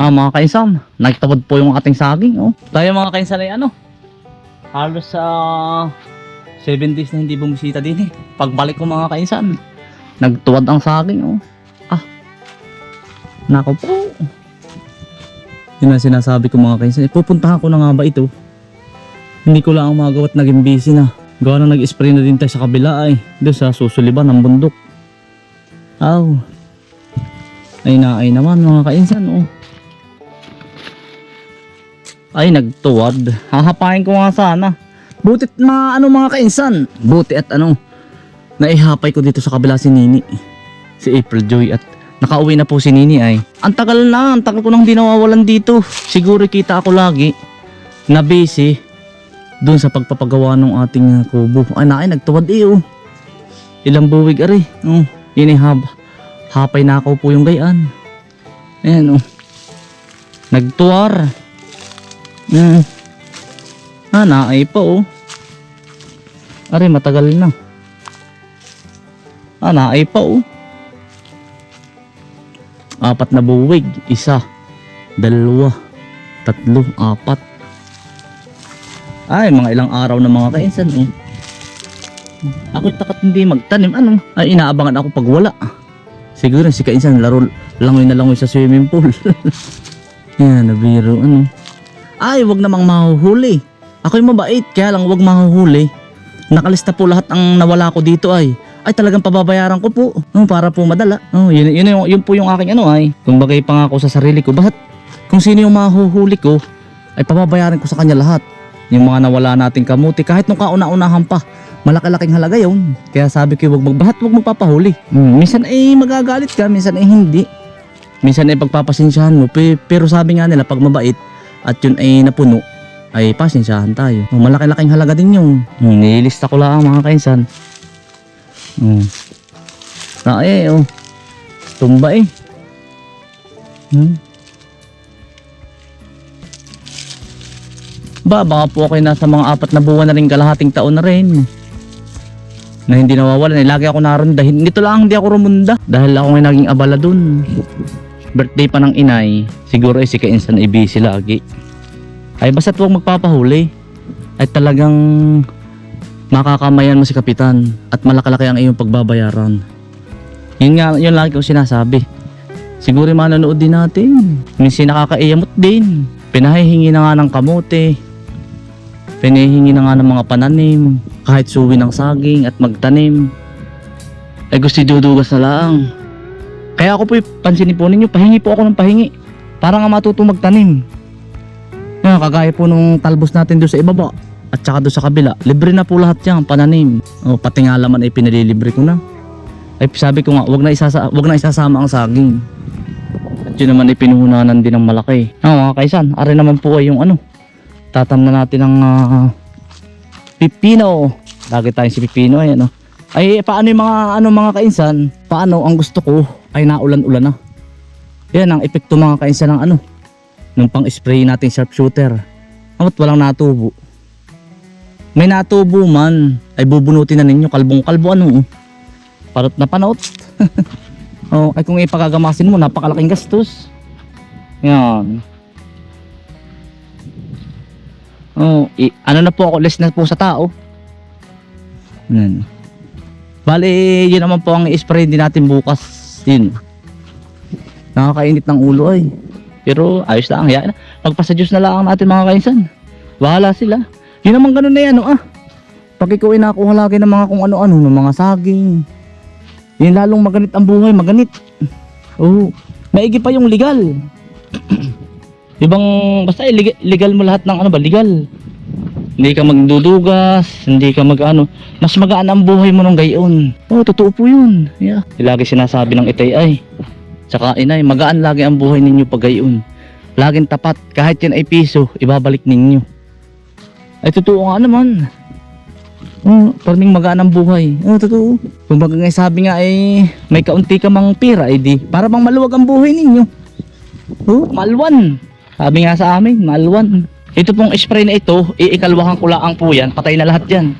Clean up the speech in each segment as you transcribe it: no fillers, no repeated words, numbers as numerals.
Mga kainsan, nagtawad po yung ating saging. Oh. Tayo mga kainsan ay halos sa 7 days na hindi bumisita din eh. Pagbalik ko mga kainsan, nagtuwad ang saging. Oh. Nako po. Yun ang sinasabi ko mga kainsan. Pupuntahan ko na nga ba ito? Hindi ko lang ang magawa at naging busy na. Gawa na nag-spray na din tayo sa kabila ay. Doon sa susuliban ng bundok. Ay naman mga kainsan. Oh. Ay nagtuwad. Hahapain ko nga sana. Butit mga kainsan. Buti at naihapay ko dito sa kabila si Nini. Si April Joy at nakauwi na po si Nini ay. Ang tagal ko nang di nawawalan dito. Siguro kita ako lagi na busy doon sa pagpapagawa ng ating kubo. Ay nagtuwad oh. Ilang buwig ari. Hapay na ako po yung gayaan. Ayan nagtuwar. Naay pa oh. Ari matagal na. Naay pa oh. 4 na buwig. 1, 2, 3, 4. Ay mga ilang araw na mga kainsan oh. Ako takat hindi magtanim. Ay inaabangan ako pag wala. Siguro si kainsan langoy na langoy sa swimming pool. Yan nabiro Ay, wag namang mahuhuli. Ako'y mabait, kaya lang wag mahuhuli. Nakalista po lahat ang nawala ko dito ay talagang pababayaran ko po. Para po madala. Yun po yung aking ay. Kung bagay pa nga ako sa sarili ko, bakit kung sino yung mahuhuli ko, ay pababayaran ko sa kanya lahat. Yung mga nawala nating kamuti, kahit nung kauna-unahan pa, malaki-laking halaga yun. Kaya sabi ko, wag magpapahuli. Minsan ay magagalit ka, minsan ay hindi. Minsan ay pagpapasensyahan mo, pero sabi nga nila, pag mabait, at yun ay napuno, ay pasensyahan tayo. Malaki-laking halaga din yung nilista ko lang mga kainsan. Tumba eh. Baka po ako nasa mga 4 na buwan na rin, kalahating taon na rin na hindi nawawalan. Lagi ako naroon dahil nito lang hindi ako rumunda dahil ako nga naging abala dun. Birthday pa ng inay, siguro ay si kainsan ay busy lagi. Ay basta't huwag magpapahuli, ay talagang makakamayan mo si kapitan at malaki-laki ang iyong pagbabayaran. Yun lagi ko sinasabi. Siguro manonood din natin, minsan nakakaiyamot din. Pinahihingi na nga ng kamote, pinahihingi na nga ng mga pananim, kahit suwi ng saging at magtanim, ay gusto dudugas na lang. Kaya ako po pansinin po ninyo, pahingi po ako ng pahingi para nga matuto magtanim. Kagaya po nung talbos natin doon sa ibaba at saka doon sa kabila, libre na po lahat yan, pananim. Pati nga laman ay pinalilibre ko na. Ay sabi ko nga, wag na isasama ang saging. At yun naman ay pinuhunanan din ng malaki. Mga kaisan, ari naman po ay yung tatam na natin ng pipino. Lagi tayong si pipino ay Ay paano yung mga kainsan, paano ang gusto ko ay naulan-ulan na. Yan ang epekto mga kainsan ng nung pang spray natin sharpshooter. At walang natubo. May natubo man ay bubunutin na ninyo kalbong-kalbo parot na panaot. Ay kung ipagagamasin mo, napakalaking gastos. Yan. Na po ako, less na po sa tao. Yan. Bali, yun naman po ang i-spray din natin bukas. Yun. Nakakainit ng ulo ay. Pero ayos lang. Yan. Magpasadyos na lang natin mga kainsan. Bahala sila. Yun naman ganun na yan. Pag ikaw ay nakuha lagi ng mga kung ano-ano, ng mga saging. Yun lalong maganit ang buhay. Maganit. Maigi pa yung legal. Ibang basta legal mo lahat ng legal. Hindi ka magdudugas, hindi ka mas magaan ang buhay mo nung gayon. Totoo po yun. Yeah. Lagi sinasabi ng itay ay, tsaka inay, magaan lagi ang buhay ninyo pag gayon. Laging tapat, kahit yan ay piso, ibabalik ninyo. Ay totoo nga naman. Parang magaan ang buhay. Totoo. Kung baga nga sabi nga ay, may kaunti ka mang pira, di para bang maluwag ang buhay ninyo. Malwan. Sabi nga sa amin, malwan. Ito pong spray na ito, iikalwahan ko lang po yan, patay na lahat yan.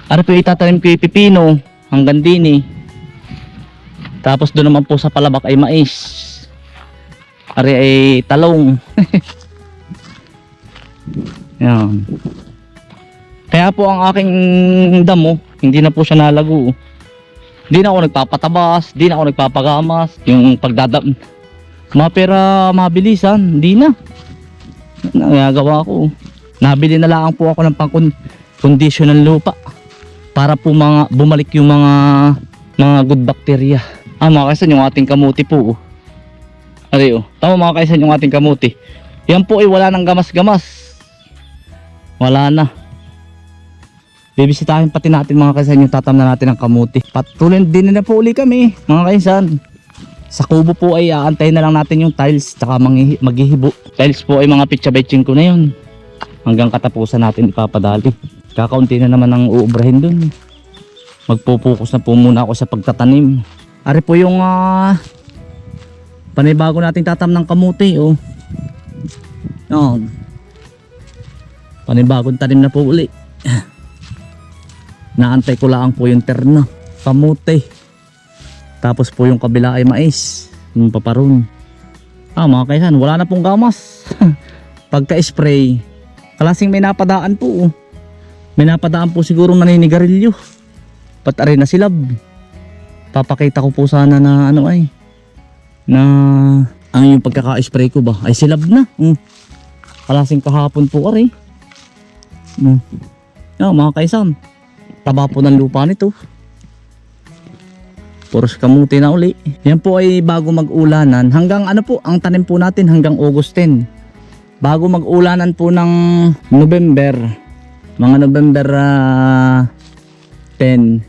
Ano po itatanim ko yung pipino, hanggang dini. Tapos doon naman po sa palabak ay mais. Ari ay talong. Yan. Kaya po ang aking damo, hindi na po siya nalago. Hindi na ako nagpapatabas, hindi na ako nagpapagamas. Yung pagdadam, mapera mabilisan, hindi na. Nagagawa ko. Nabili na lang po ako ng pang-condition ng lupa para po bumalik yung mga good bacteria. Mga kaisan, yung ating kamuti po. Ari, tama mga kaisan, yung ating kamuti. Yan po ay wala nang gamas-gamas. Wala na. Bibisitahin pati natin mga kaisan yung tatam na natin ng kamuti. Patuloy din na po uli kami mga kaisan. Sa kubo po ay aantayin na lang natin yung tiles tsaka maghihibo. Tiles po ay mga pitsa-betching ko na yun. Hanggang katapusan natin ipapadali. Kakaunti na naman ang uubrahin dun. Magpupokus na po muna ako sa pagtatanim. Ari po yung panibago nating tatam ng kamuti. Panibagong tanim na po uli. Naantay ko lang po yung terno, kamuti. Tapos po yung kabila ay mais, yung paparon. Mga kaisan, wala na pong gamas. Pagka-spray, kalasing may napadaan po. May napadaan po sigurong naninigarilyo. Patarin na silab. Papakita ko po sana na na ang yung pagkaka-spray ko ba ay silab na. Kalasing kahapon po ari. Mga kaisan, taba po ng lupa nito. Puros kamuti na uli. Yan po ay bago mag-ulanan. Hanggang ang tanim po natin hanggang August 10. Bago mag-ulanan po ng November, mga November 10,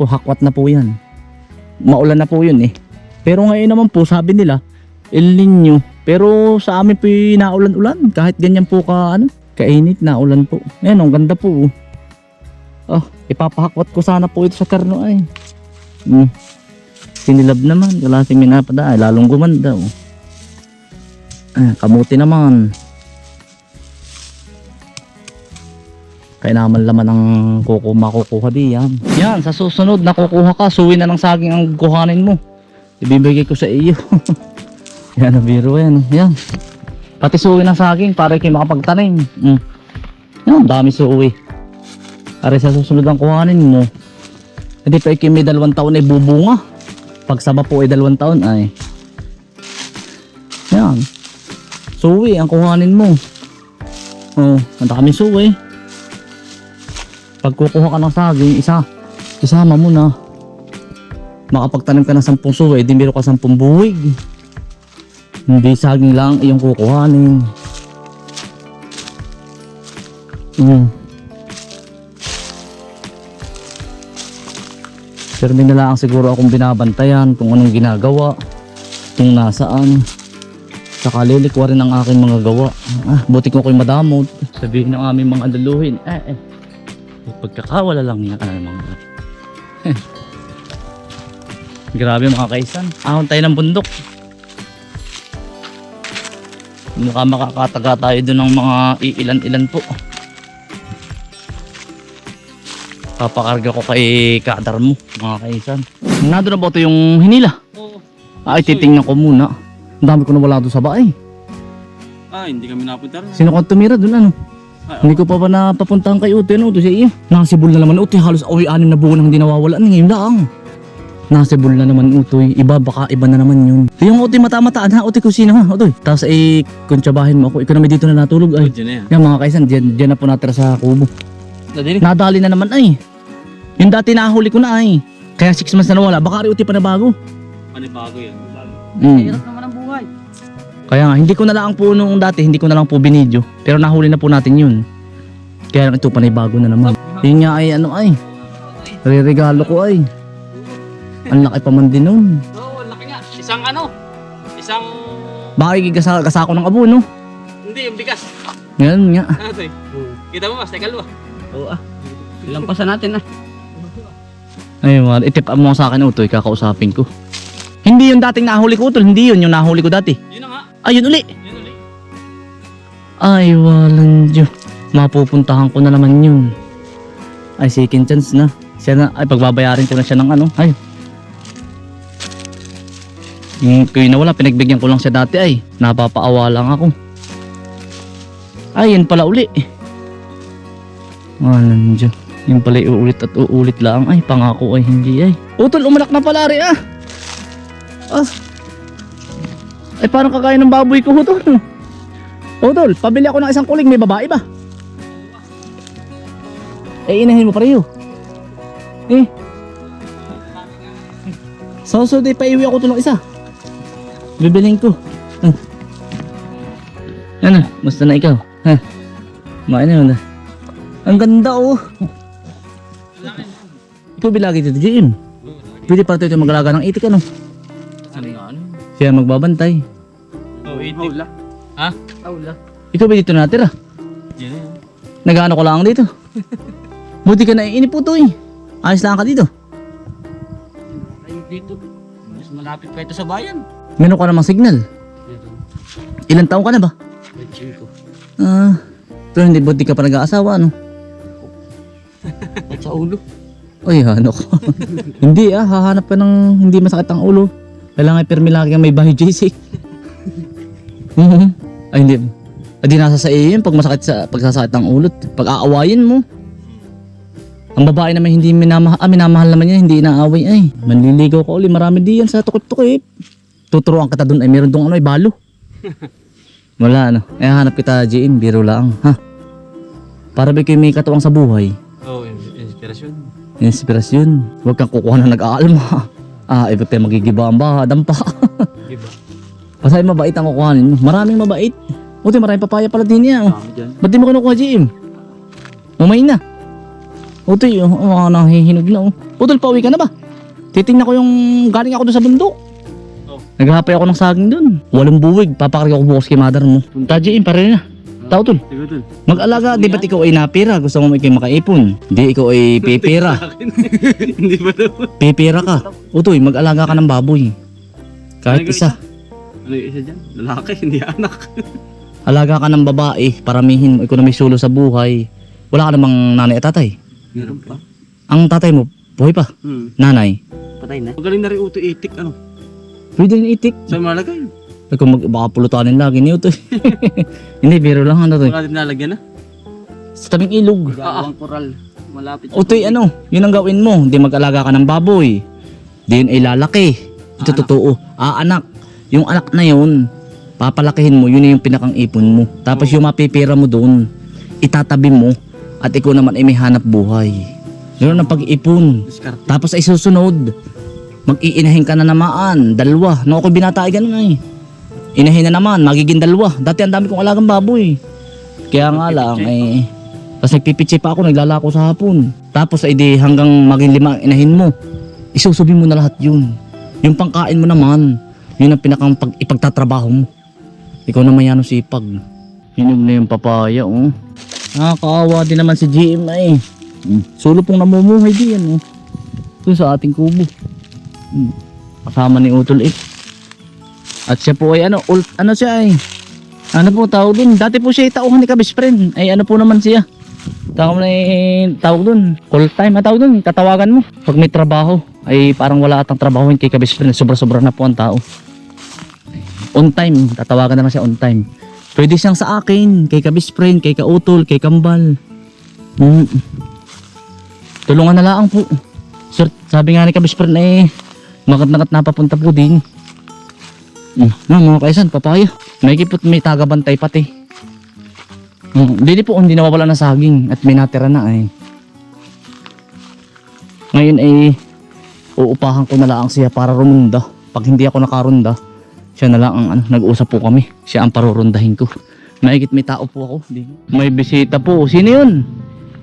hakwat na po yan. Maulan na po yun Pero ngayon naman po sabi nila El Nino. Pero sa amin po naulan-ulan. Kahit ganyan po kainit na ulan po. Ayan, ang ganda po. Ipapahakwat ko sana po ito sa terno ay. Sinilab naman, kalasing minapada ay lalong gumanda. Kamuti naman. Kaya naman laman ang makukuha diyan. Yan, sa susunod na kukuha ka, suwi na ng saging ang kuhanin mo. Ibibigay ko sa iyo. Yan, biro yan. Yan. Pati suwi ng saging para kayo makapagtanim. Yan, dami suwi. Para sa susunod ang kuhanin mo. Hindi pa may 2 taon ay bubunga. Pag saba po ay 2 taon ay. Yan. Suwi ang kuhanin mo. Ang dami suwi. Pag kukuha ka ng saging, isama mo na. Makapagtanim ka ng 10 suwi, di meron ka 10 buwig. Hindi saging lang iyong kukuhanin. Pero may nalang siguro akong binabantayan kung anong ginagawa, kung nasaan. Saka lilikwa rin ang aking mga gawa. Buti ko ko'y madamot. Sabihin ng aming mga andaluhin, pagkakawala lang yan mga grabe mga kaisan. Ahon tayo ng bundok. Mukha makakataga tayo doon ng mga iilan-ilan po. Papakarga ko kay kadar mo mga kaisan. Nado na ba ito yung hinila? Oo. Titingnan ko muna. Ang dami ko na wala doon sa bahay. Hindi kami napunta rin. Sino ka tumira doon Hindi ko pa napapuntahan kay Utoy. Utoy sa iyo. Nasibol na naman Utoy. Halos 6 na buwan nang hindi nawawala. Ngayon lang. Nasibol na naman Utoy. Baka iba na naman yun. Yung Utoy mata-mataan Utoy kung sino Utoy. Tapos kuntsabahin mo ako. Ikaw naman dito na natulog Diyan na yan. Yan mga kaisan. Diyan na po natira sa kubo. Nadali na naman Yung dati nahuli ko na Kaya 6 months na nawala. Baka Utoy pa na bago. Panibago yan. Hirap naman ang buhay. Kaya nga, hindi ko na lang po nung dati, hindi ko na lang po binidyo. Pero nahuli na po natin yun. Kaya ito panibago na naman. Yun nga ay re-regalo ko Ang laki pa man din nun. Oo, laki nga. Isang Baka igagasa ko ng abo, no? hindi, yung bigas. Yan nga. Ito Kita mo mas, teka luwa. Oo Lampasan natin Ayun, itip mo sa akin, Utoy, kakausapin ko. Hindi yung dating nahuli ko, Utol. Hindi yun, yung nahuli ko dati. Yun na nga. Ayun uli. Yun ulit. Ay, walang Diyo. Mapupuntahan ko na naman yun. Ay, second chance na. Siya na, pagbabayarin ko na siya ng Yung kuya na wala, pinagbigyan ko lang siya dati ay. Napapaawa lang ako. Ay, yan pala uli. Ano dyan? Yung pala uulit at uulit lang. Ay, pangako ay hindi ay. Utol, umalak na pala rin ah. Ah. Ay, parang kakain ng baboy ko, Utol. Utol, pabili ako ng isang kulig. May babae ba? Eh, inahin mo pareho. Eh. So, di paiwi ako ito ng isa. Bibiling ko. Ano? Musta na ikaw? Ha? Main na yun. Ang ganda oh. Ikaw bilagi dito, Jim. Pwede para tayo mag-alaga ng itik ano? Ano? Siya magbabantay. Oh, itik. Hawla. Ha? Hawla. Ikaw ba dito natira? Yan yan. Nag-ano ko lang dito. Buti ka na iniputo eh. Ayos lang ka dito. Ay, dito. Mas malapit pa ito sa bayan. Meron ka namang signal. Dito. Ilan taong ka na ba? Medyo ko. Ah, pero hindi buti ka pa nag-aasawa ano? At sa ulo. Uy, ano ko? Hindi hahanap ka ng hindi masakit ang ulo. Kailangan pirmi lagi kang may bahay JC. Ay hindi. Ay di nasa sa iyo yun pag masakit sa pagsasakit ng ulo. Pag aawayin mo. Ang babae naman hindi minamahal naman yan, hindi inaaway ay. Manliligaw ka uli, marami diyan sa tukot-tukot. Tuturuan kita doon ay meron dong ano ay balo. Wala ano. Eh hanap kita GM, biro lang, ha. Para ba kayo may katuwang sa buhay? Oh, inspirasyon. Inspirasyon. Huwag kang kukuha na nag-aalma. Ah, iba tayo magigiba ang baha, dampa. Diba? Pasay mabait ang kukuhanin mo. Maraming mabait. Buti maraming papaya pala din niya. Oh. Dami dyan. Ba't di mo kinukuha, GM? Umay na. Utoy, nahihinog na. Utol, pauwi ka na ba? Titingnan ko yung galing ako doon sa bundok. Oh. Naghahapay ako ng saging doon. Walang buwig. Papakari ako bukas kay mother mo. Ta, GM, pare na. Tao, tol. Sige, tol. Mag-alaga, di ba't ikaw ay napira? Gusto mo ikaw makaipon? Di, ikaw ay pipira. Hindi ba daw? Pipira ka. Utoy, mag-alaga ka ng baboy. Kahit Ano yung isa. Ano yung isa dyan? Lalaki, hindi anak. Alaga ka ng babae. Paramihin mo. Ikaw na may sulo sa buhay. Wala ka namang nanay at tatay. Meron pa. Ang tatay mo, buhay pa. Nanay. Patay na. Magaling na rin uto itik, ano? Pwede rin itik. Saan malagay? Ay, kung baka pulutanin lagi niyo to. Hindi, biro lang ano to. Baka din nalagyan na. Sa tabing ilog. Gawang koral. Malapit. Utoy, ano, yun ang gawin mo. Hindi mag-alaga ka ng baboy. Di yun ay lalaki. Ito totoo. Anak. Yung anak na yun, papalakihin mo, yun yung pinakang ipon mo. Tapos yung mapipira mo doon, itatabi mo. At ikaw naman ay may hanap buhay. Yun ang pag-ipon. Diskarte. Tapos ay susunod. Mag-iinahin ka na naman. Dalawa. Nung ako binata ay ganun ay. Inahin na naman. Magiging dalawa. Dati ang dami kong alagang baboy. Kaya nga lang ay... Tapos nagpipitsi pa ako. Naglalako sa hapon. Tapos ay di hanggang maging 5 ang inahin mo. Isusubi mo na lahat yun. Yung pangkain mo naman. Yun ang pinakang ipagtatrabaho mo. Ikaw naman yan ang sipag. Hinog na yung papaya oh. Nakakaawa din naman si GM ay. Sulo pong namumuhay diyan oh. Ito sa ating kubo. Kasama ni Utol At siya po ay ano siya ay. Ano po tawag dun? Dati po siya ay tauhan ni ka-best friend. Ay ano po naman siya. Tawag dun. Call time. Tawag dun. Tatawagan mo. Pag may trabaho. Ay parang wala atang trabaho kay ka-best friend. Sobra-sobra na po ang tao. On time. Tatawagan naman siya on time. Pwede siyang sa akin. Kay ka-best friend. Kay ka-utol. Kay kambal. Tulungan na lang po. Sir, sabi nga ni ka-best friend eh. Makat-nakat napapunta po din. Mga kaisan, papaya. May kipot, may tagabantay pati. Hindi po, hindi nawawala na saging at may natira na ay. Ngayon ay uupahan ko na lang siya para rumunda. Pag hindi ako nakarunda, siya na lang ang nag-uusap po kami. Siya ang parurundahin ko. Maigit may tao po ako. May bisita po. Sino yun?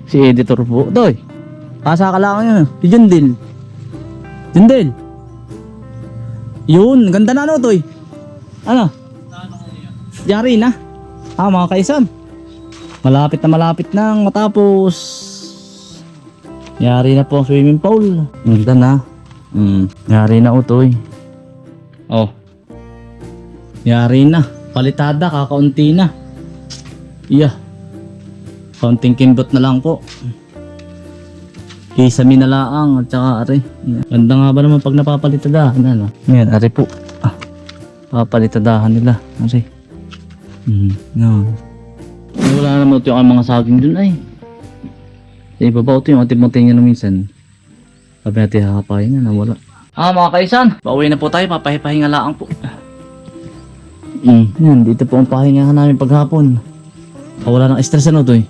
Si editor po. Doy, kasa ka lang yun. Si Jundil. Jundil. Yun, ganda na ano, Toy. Ano? Yari na. Mga kaisan. Malapit nang matapos. Yari na po ang swimming pool. Ganda na. Yari na, Toy. Oh. Yari na. Palitada, kakaunti na. Iya. Kaunting kimbot na lang po. Kisami na lang at saka ari. Ganda nga ba naman pag napapalitada. Ano? Ngayon, ari po. Papalitadahan nila. Kasi. No. Wala naman ito yung mga saging dun ay. Sa ibabaw ito yung ating niya na minsan. Sabi natin hakapahin na wala. Mga kaisan, pauwi na po tayo, papahipahinga laang po. Yan, dito po ang pahingahan namin paghapon. Wala nang stress ano to eh.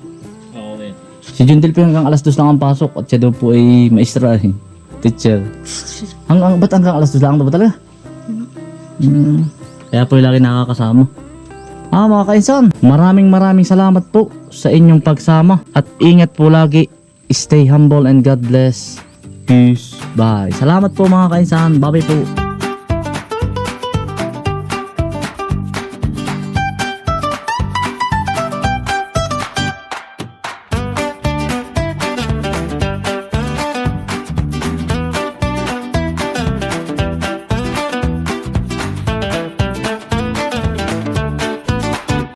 Okay. Si Jundel po hanggang alas 2 lang ang pasok at siya daw po ay maestra eh. Teacher. Ba't hanggang alas 2 lang daw ba talaga? Kaya po yung lagi nakakasama. Mga kaisan, maraming salamat po sa inyong pagsama at ingat po lagi. Stay humble and God bless. Peace. Bye. Salamat po mga kaisan. Bye po.